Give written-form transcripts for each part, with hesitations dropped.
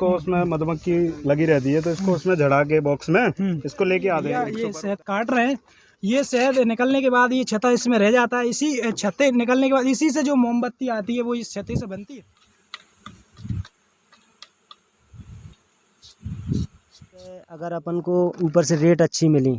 इसको उसमें मधुमक्खी लगी रहती है, तो इसको उसमें झड़ा के बॉक्स में इसको लेके आते हैं। ये शहद काट रहे हैं। ये शहद निकलने के बाद ये छत्ता इसमें रह जाता है। इसी छत्ते निकलने के बाद इसी से जो मोमबत्ती आती है वो इस छत्ते से बनती है। अगर अपन को ऊपर से रेट अच्छी मिली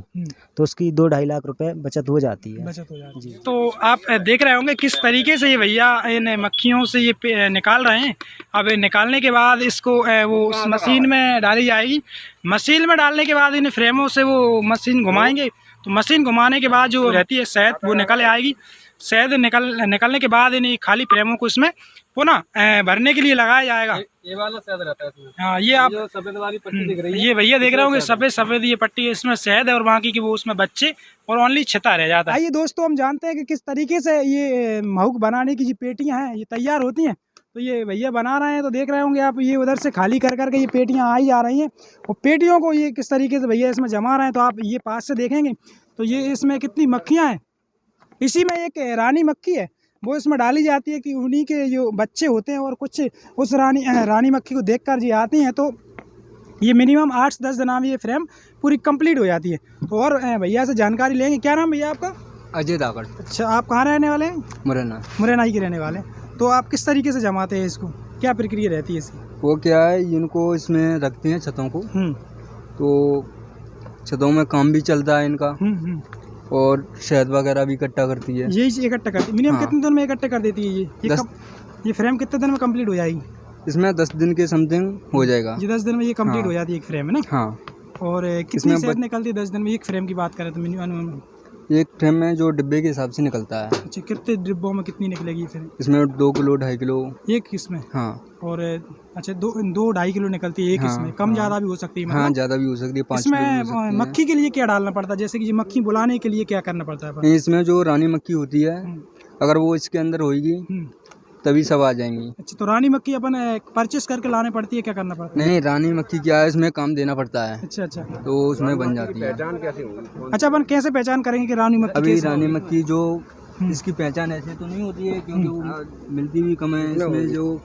तो उसकी 2-2.5 लाख रुपए बचत हो जाती है। जी। तो आप देख रहे होंगे किस तरीके से ये भैया इन मक्खियों से ये निकाल रहे हैं। अब निकालने के बाद इसको वो उस मशीन में डाली जाएगी। मशीन में डालने के बाद इन फ्रेमों से वो मशीन घुमाएंगे, तो मशीन घुमाने के बाद जो रहती है शहद वो निकल आएगी। शहद निकलने के बाद इन खाली फ्रेमों को इसमें पुनः भरने के लिए लगाया जाएगा। ये वाला शहद रहता है इसमें। हाँ, ये आप सफेद वाली पट्टी दिख रही है, ये भैया देख रहे होंगे सफेद ये पट्टी है, इसमें शहद है और बाकी की वो उसमें बच्चे और ओनली छत्ता रह जाता है। आइए दोस्तों, हम जानते हैं कि किस तरीके से ये महूक बनाने की जो पेटियां हैं ये तैयार होती हैं। तो ये भैया बना रहे हैं, तो देख रहे होंगे आप, ये उधर से खाली कर करके ये पेटियां आई जा रही हैं और पेटियों को ये किस तरीके से भैया इसमें जमा रहे हैं। तो आप ये पास से देखेंगे तो ये इसमें कितनी मक्खियाँ हैं। इसी में एक रानी मक्खी है, वो इसमें डाली जाती है कि उन्हीं के जो बच्चे होते हैं और कुछ उस रानी मक्खी को देखकर जी आती हैं। तो ये मिनिमम 8 से 10 दिन में ये फ्रेम पूरी कंप्लीट हो जाती है। तो और भैया से जानकारी लेंगे। क्या नाम भैया आपका? अजय दागड़। अच्छा, आप कहाँ रहने वाले हैं? मुरैना ही के रहने वाले हैं। तो आप किस तरीके से जमाते हैं इसको, क्या प्रक्रिया रहती है इसकी? वो क्या है, इनको इसमें रखते हैं छतों को, तो छतों में काम भी चलता है इनका और शहद वगैरह भी इकट्ठा करती है। यही इकट्ठा करती है। मिनिमम कितने दिन में इकट्ठा कर देती है ये फ्रेम कितने दिन में कंप्लीट हो जाएगी? इसमें 10 दिन के समथिंग हो जाएगा। ये 10 दिन में ये कंप्लीट हो जाती है एक फ्रेम, है ना? हाँ। और कितनी शहद निकलती है 10 दिन में एक फ्रेम की बात करें तो मिनिमम? एक फ्रेम में जो डिब्बे के हिसाब से निकलता है। अच्छा, कितने डिब्बों में कितनी निकलेगी फिर? इसमें 2 किलो 2.5 किलो एक इसमें। हाँ। और अच्छा 2-2.5 किलो निकलती है एक। हाँ, इसमें कम ज़्यादा भी हो सकती है। हाँ, ज़्यादा भी हो सकती है। 5 इसमें मक्खी के लिए क्या डालना पड़ता है, जैसे कि मक्खी बुलाने के लिए क्या करना पड़ता है? इसमें जो रानी मक्खी होती है, अगर वो इसके अंदर होगी तभी सब आ जाएंगी। अच्छा, तो रानी मक्खी अपन परचेस करके लाने पड़ती है, क्या करना पड़ता है? नहीं, रानी मक्खी क्या है, इसमें काम देना पड़ता है। अच्छा, तो उसमें बन जाती है। पहचान कैसे होगी? अच्छा, अपन कैसे पहचान करेंगे कि रानी मक्खी? अभी रानी मक्खी जो इसकी पहचान ऐसे तो नहीं होती है, क्योंकि वो मिलती भी कम है। इसमें जो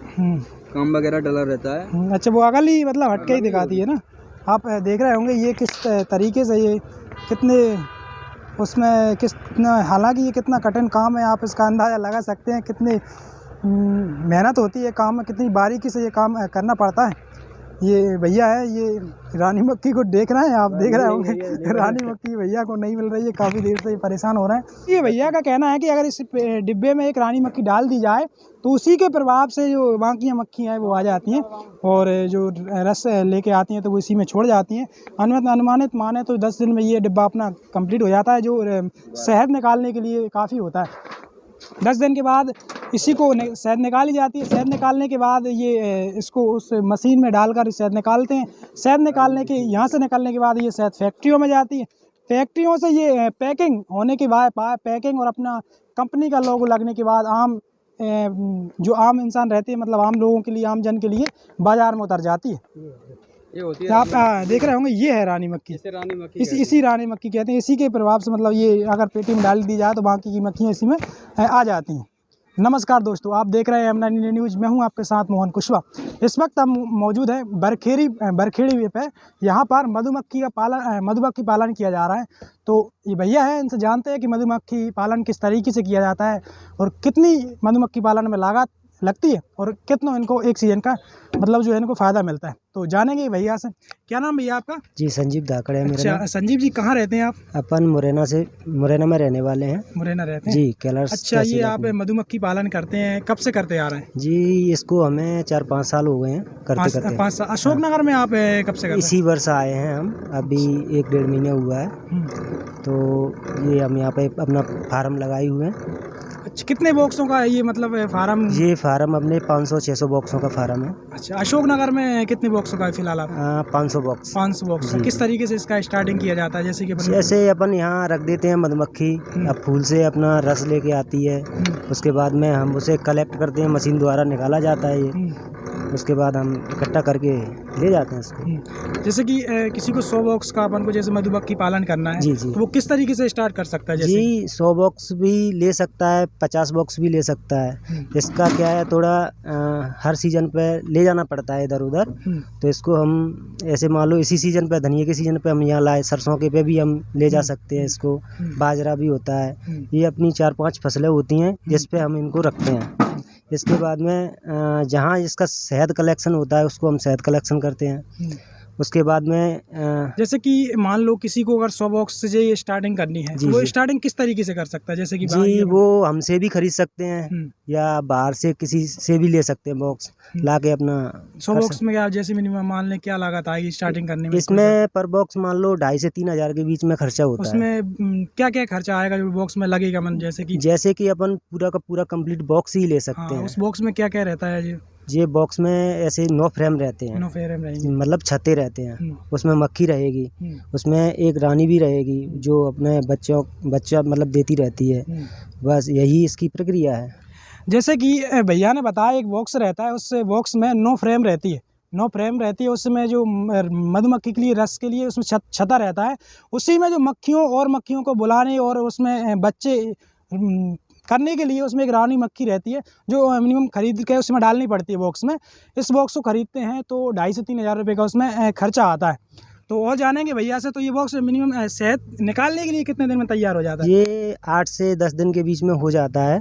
काम वगैरह डला रहता है। अच्छा, वो अगल ही मतलब हटके ही दिखाती है ना। आप देख रहे होंगे ये किस तरीके से ये कितने उसमें कितना, हालांकि ये कितना कठिन काम है, आप इसका अंदाज़ा लगा सकते हैं कितनी मेहनत होती है काम में, कितनी बारीकी से ये काम करना पड़ता है। ये भैया है, ये रानी मक्खी को देख रहे हैं, आप देख रहे होंगे रानी मक्खी भैया को नहीं मिल रही है, काफ़ी देर से परेशान हो रहे हैं। ये भैया का कहना है कि अगर इस डिब्बे में एक रानी मक्खी डाल दी जाए तो उसी के प्रभाव से जो बाकी मक्खियाँ हैं वो आ जाती हैं और जो रस लेके आती हैं तो वो इसी में छोड़ जाती हैं। अनुमानित माने तो 10 दिन में ये डिब्बा अपना कंप्लीट हो जाता है, जो शहद निकालने के लिए काफ़ी होता है। 10 दिन के बाद इसी को शहद निकाली जाती है। शहद निकालने के बाद ये इसको उस मशीन में डालकर शहद निकालते हैं। शहद निकालने के यहाँ से निकलने के बाद ये शहद फैक्ट्रियों में जाती है। फैक्ट्रियों से ये पैकिंग होने के बाद पैकिंग और अपना कंपनी का लोगो लगने के बाद जो आम इंसान रहते हैं, मतलब आम लोगों के लिए, आम जन के लिए बाज़ार में उतर जाती है। ये होती है, आप देख रहे होंगे, ये है रानी मक्खी। इसी रानी मक्खी कहते हैं। इसी के प्रभाव से मतलब ये अगर पेटी में डाल दी जाए तो बाकी की मक्खियाँ इसी में आ जाती हैं। नमस्कार दोस्तों, आप देख रहे हैं M9 इंडिया न्यूज़। मैं हूं आपके साथ मोहन कुशवाहा। इस वक्त हम मौजूद हैं बरखेड़ी पे। यहाँ पर मधुमक्खी पालन किया जा रहा है। तो ये भैया हैं, इनसे जानते हैं कि मधुमक्खी पालन किस तरीके से किया जाता है और कितनी मधुमक्खी पालन में लागत लगती है और कितना इनको एक सीजन का मतलब जो है इनको फ़ायदा मिलता है। तो जानेंगे भैया से। क्या नाम भैया आपका? जी, संजीव धाकड़ है मेरा नाम। संजीव जी, कहाँ रहते हैं आप? अपन मुरैना में रहने वाले हैं। मुरैना रहते हैं जी, कैलाश। अच्छा, ये आप मधुमक्खी पालन करते हैं, कब से करते आ रहे हैं? जी, इसको हमें 4-5 साल हो गए हैं करते। 5 साल। अशोकनगर में आप कब से करते हैं? इसी वर्ष आए हैं हम, अभी 1-1.5 महीने हुआ है। तो ये हम यहाँ पे अपना फार्म लगाए हुए हैं। अच्छा, कितने बॉक्सों का ये मतलब फार्म? ये फार्म अपने 500-600 बॉक्सों का फार्म है। अच्छा, अशोकनगर में कितने बॉक्सों का फिलहाल आप? 500 बॉक्स। 500 बॉक्स। किस तरीके से इसका स्टार्टिंग किया जाता है? जैसे अपन यहाँ रख देते हैं मधुमक्खी, अब फूल से अपना रस लेके आती है, उसके बाद में हम उसे कलेक्ट करते हैं, मशीन द्वारा निकाला जाता है ये। उसके बाद हम इकट्ठा करके ले जाते हैं इसको। जैसे कि किसी को 100 बॉक्स का अपन को जैसे मधुमक्खी पालन करना है, जी जी तो वो किस तरीके से स्टार्ट कर सकता है? जैसे जी 100 बॉक्स भी ले सकता है, 50 बॉक्स भी ले सकता है। इसका क्या है, थोड़ा हर सीज़न पे ले जाना पड़ता है इधर उधर। तो इसको हम ऐसे मान लो इसी सीज़न पे, धनिया के सीज़न पे हम यहाँ लाए, सरसों के पे भी हम ले जा सकते हैं इसको, बाजरा भी होता है। ये अपनी 4-5 फसलें होती हैं जिस पे हम इनको रखते हैं। इसके बाद में जहाँ इसका शहद कलेक्शन होता है उसको हम शहद कलेक्शन करते हैं। उसके बाद में जैसे कि मान लो किसी को अगर 100 बॉक्स से ये स्टार्टिंग करनी है, जी, तो वो जी। स्टार्टिंग किस तरीके से कर सकता है? जैसे कि जी वो हमसे भी खरीद सकते हैं या बाहर से किसी से भी ले सकते हैं बॉक्स ला के अपना 100 बॉक्स में क्या जैसे मिनिमम मान लें क्या लागत आएगी स्टार्टिंग करने में? इसमें पर बॉक्स मान लो 2,500 से 3,000 के बीच में खर्चा होता है। उसमें क्या क्या खर्चा आएगा जो बॉक्स में लगेगा? मन जैसे कि अपन पूरा का पूरा कंप्लीट बॉक्स ही ले सकते हैं। उस बॉक्स में क्या क्या रहता है? ये बॉक्स में ऐसे 9 फ्रेम रहते हैं, 9 फ्रेम रहेंगे, मतलब छतें रहते हैं। उसमें मक्खी रहेगी, उसमें एक रानी भी रहेगी जो अपने बच्चा मतलब देती रहती है। बस यही इसकी प्रक्रिया है। जैसे कि भैया ने बताया एक बॉक्स रहता है, उस बॉक्स में 9 फ्रेम रहती है, 9 फ्रेम रहती है। उसमें जो मधुमक्खी के लिए रस के लिए उसमें छता रहता है। उसी में जो मक्खियों को बुलाने और उसमें बच्चे करने के लिए उसमें एक रानी मक्खी रहती है जो मिनिमम खरीद के उसमें डालनी पड़ती है बॉक्स में। इस बॉक्स को खरीदते हैं तो 2,500 से 3,000 रुपये का उसमें खर्चा आता है। तो और जानेंगे भैया से, तो ये बॉक्स मिनिमम शहद निकालने के लिए कितने दिन में तैयार हो जाता है? ये 8 से 10 दिन के बीच में हो जाता है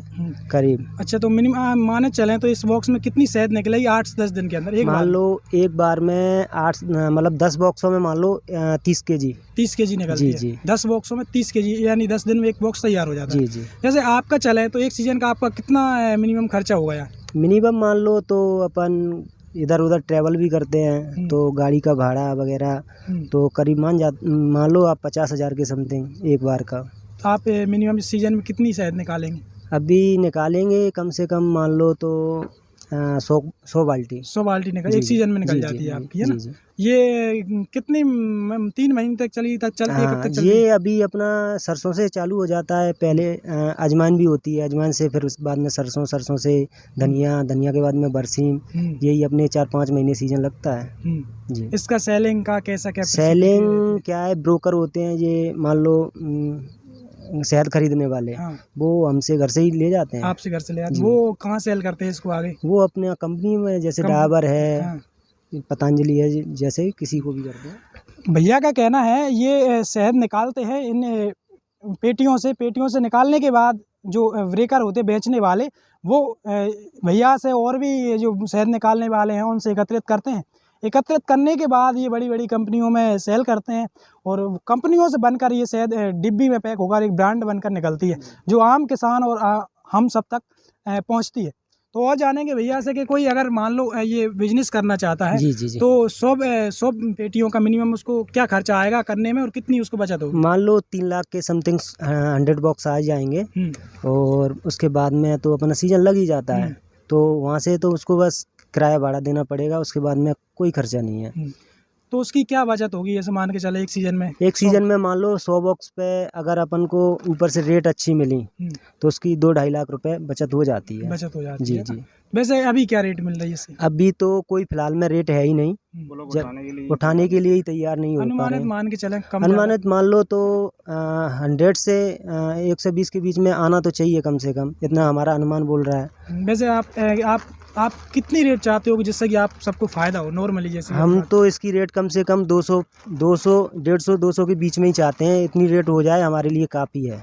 करीब। अच्छा, तो मिनिमम माने चलें तो इस बॉक्स में कितनी शहद निकलेगी 8 से 10 दिन के अंदर? मान लो एक बार में 8 मतलब 10 बॉक्सों में मान लो 30 केजी 30 केजी निकलती है। 10 बॉक्सों में 30 केजी, यानी 10 दिन में एक बॉक्स तैयार हो जाता है। जी। जैसे आपका चले तो एक सीजन का आपका कितना मिनिमम खर्चा होगा यार? मिनिमम मान लो तो अपन इधर उधर ट्रैवल भी करते हैं तो गाड़ी का भाड़ा वगैरह तो करीब मान लो आप 50,000 के समथिंग एक बार का। आप मिनिमम सीजन में कितनी शहद निकालेंगे? अभी निकालेंगे कम से कम मान लो तो 100 बाल्टी 100 बाल्टी एक सीजन में निकल जाती है आपकी, है ना? ये कितनी 3 महीने तक चलती है? कब तक चलती है? ये अभी अपना सरसों से चालू हो जाता है। पहले अजवाइन भी होती है, अजवाइन से फिर उस बाद में सरसों से धनिया के बाद में बरसीम। यही अपने 4-5 महीने सीजन लगता है जी। इसका सेलिंग का कैसा क्या? सेलिंग क्या है, ब्रोकर होते हैं ये मान लो शहद खरीदने वाले, वो हमसे घर से ही ले जाते हैं। आपसे घर से ले जाते हैं? वो कहाँ सेल करते हैं इसको आगे? वो अपने कंपनी में, जैसे डाबर है, पतंजलि है, जैसे किसी को भी करते हैं। भैया का कहना है ये शहद निकालते हैं इन पेटियों से निकालने के बाद जो ब्रेकर होते बेचने वाले, वो भैया से और भी जो शहद निकालने वाले हैं उनसे एकत्रित करते हैं। एकत्रित करने के बाद ये बड़ी बड़ी कंपनियों में सेल करते हैं और कंपनियों से बनकर ये शहद डिब्बी में पैक होकर एक ब्रांड बनकर निकलती है जो आम किसान और हम सब तक पहुंचती है। तो और जानेंगे भैया से कि कोई अगर मान लो ये बिजनेस करना चाहता है जी। तो 100 पेटियों का मिनिमम उसको क्या खर्चा आएगा करने में और कितनी उसको बचत होगी? मान लो 3 लाख के समथिंग 100 बॉक्स आ जाएंगे और उसके बाद में तो अपना सीजन लग ही जाता है। तो वहाँ से तो उसको बस किराया भाड़ा देना पड़ेगा, उसके बाद में कोई खर्चा नहीं है। तो उसकी क्या बचत होगी जैसे मान के चले एक सीजन में मान लो 100 बॉक्स पे अगर अपन को ऊपर से रेट अच्छी मिली तो उसकी 2-2.5 लाख रुपए बचत हो जाती है। जी। वैसे अभी क्या रेट मिल रही है इससे? अभी तो कोई फिलहाल में रेट है ही नहीं, उठाने के लिए ही तैयार नहीं हो पा रहे। अनुमानित मान के चलें, अनुमानित मान लो तो 100 से 120 के बीच में आना तो चाहिए कम से कम, इतना हमारा अनुमान बोल रहा है। वैसे आप कितनी रेट चाहते हो जिससे कि आप सबको फ़ायदा हो नॉर्मली? जैसे हम तो इसकी रेट कम से कम 200, 150, 200 के बीच में ही चाहते हैं। इतनी रेट हो जाए हमारे लिए काफ़ी है।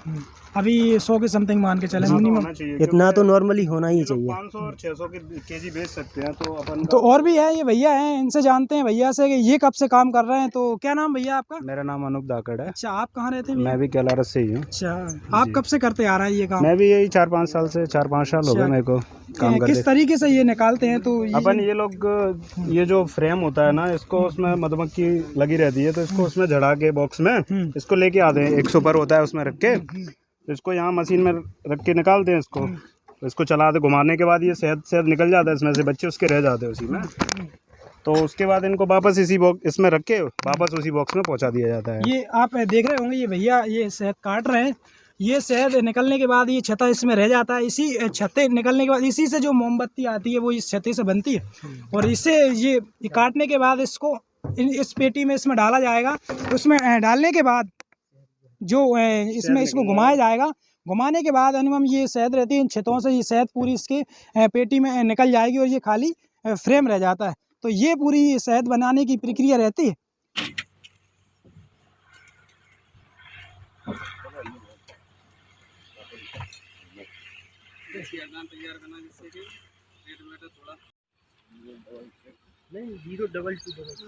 अभी 100 के समथिंग मान के चले मिनिमम, इतना तो नॉर्मली होना ही चाहिए। 500 और 600 केजी बेच सकते हैं तो अपन तो और भी है, ये भैया हैं, इनसे जानते हैं भैया से कि ये कब से काम कर रहे हैं। तो क्या नाम भैया आपका? मेरा नाम अनूप धाकड़ है। अच्छा, आप कहाँ रहते हैं? मैं भी केलारस से ही हूँ। अच्छा, आप कब से करते आ रहा है ये काम? मैं भी यही 4-5 साल से 4-5 साल हो गए मेरे को काम करते। किस तरीके से ये निकालते हैं? तो अपन ये लोग ये जो फ्रेम होता है ना, इसको उसमें मधुमक्खी लगी रहती है तो इसको उसमें जड़ा के बॉक्स में इसको लेके आते हैं। 100 पर होता है उसमें रख के, इसको यहाँ मशीन में रख के निकालते हैं इसको चलाते, घुमाने के बाद ये शहद निकल जाता है, इसमें से बच्चे उसके रह जाते हैं उसी में। तो उसके बाद इनको वापस इसमें रख के वापस उसी बॉक्स में पहुँचा दिया जाता है। ये आप देख रहे होंगे ये भैया ये शहद काट रहे हैं ये शहद निकलने के बाद ये छत्ता इसमें रह जाता है। इसी छत्ते निकलने के बाद इसी से जो मोमबत्ती आती है वो इस छत्ते से बनती है। और इसे ये काटने के बाद इसको इस पेटी में इसमें डाला जाएगा। उसमें डालने के बाद जो इसमें इसको घुमाया जाएगा। घुमाने के बाद अनुपम ये शहद रहती है, इन छत्तों से ये शहद पूरी इसके पेटी में निकल जाएगी और ये खाली फ्रेम रह जाता है। तो ये पूरी शहद बनाने की प्रक्रिया रहती है। तैयार करना जिससे कि रेट थोड़ा नहीं 022